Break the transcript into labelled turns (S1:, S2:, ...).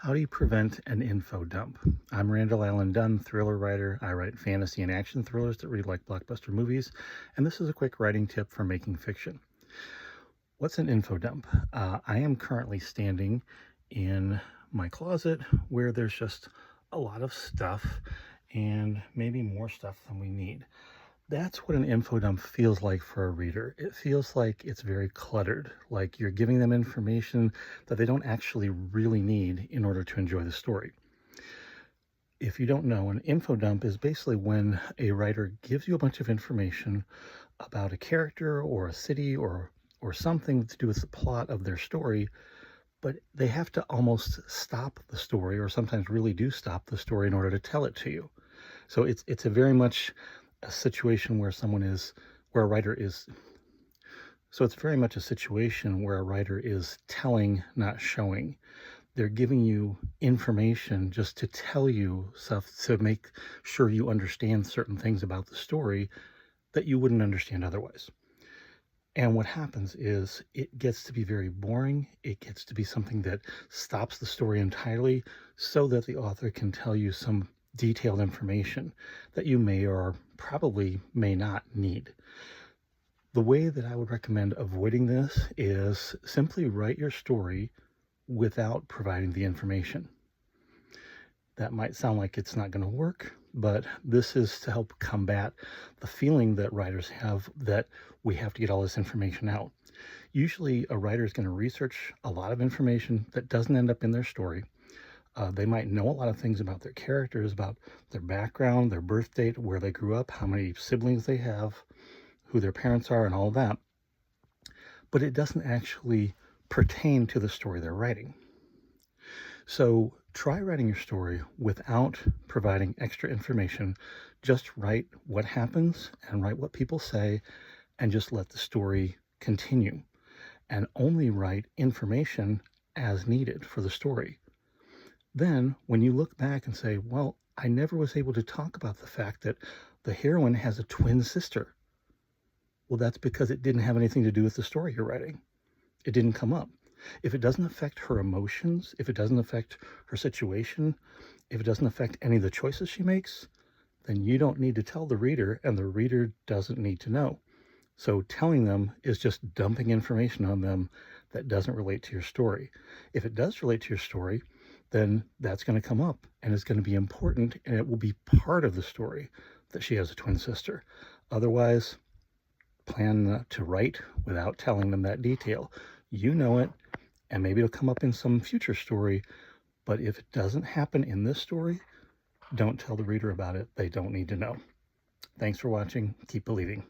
S1: How do you prevent an info dump? I'm Randall Allen Dunn, thriller writer. I write fantasy and action thrillers that read like blockbuster movies, and this is a quick writing tip for making fiction. What's an info dump? I am currently standing in my closet where there's just a lot of stuff and maybe more stuff than we need. That's what an info dump feels like for a reader. It feels like it's very cluttered, like you're giving them information that they don't actually really need in order to enjoy the story. If you don't know, an info dump is basically when a writer gives you a bunch of information about a character or a city or something to do with the plot of their story, but they have to almost stop the story or sometimes really do stop the story in order to tell it to you. So it's a very much a situation where where a writer is so it's very much a situation where a writer is telling, not showing. They're giving you information just to tell you stuff to make sure you understand certain things about the story that you wouldn't understand otherwise. And what happens is it gets to be very boring. It gets to be something that stops the story entirely so that the author can tell you some detailed information that you may or probably may not need. The way that I would recommend avoiding this is simply write your story without providing the information. That might sound like it's not going to work, but this is to help combat the feeling that writers have that we have to get all this information out. Usually a writer is going to research a lot of information that doesn't end up in their story. They might know a lot of things about their characters, about their background, their birth date, where they grew up, how many siblings they have, who their parents are, and all that. But it doesn't actually pertain to the story they're writing. So try writing your story without providing extra information. Just write what happens and write what people say and just let the story continue. And only write information as needed for the story. Then when you look back and say, well, I never was able to talk about the fact that the heroine has a twin sister. Well, that's because it didn't have anything to do with the story you're writing. It didn't come up. If it doesn't affect her emotions, if it doesn't affect her situation, if it doesn't affect any of the choices she makes, then you don't need to tell the reader, and the reader doesn't need to know. So telling them is just dumping information on them that doesn't relate to your story. If it does relate to your story, then that's going to come up and it's going to be important, and it will be part of the story that she has a twin sister. Otherwise, plan to write without telling them that detail. You know it, and maybe it'll come up in some future story, but if it doesn't happen in this story, don't tell the reader about it. They don't need to know. Thanks for watching. Keep believing.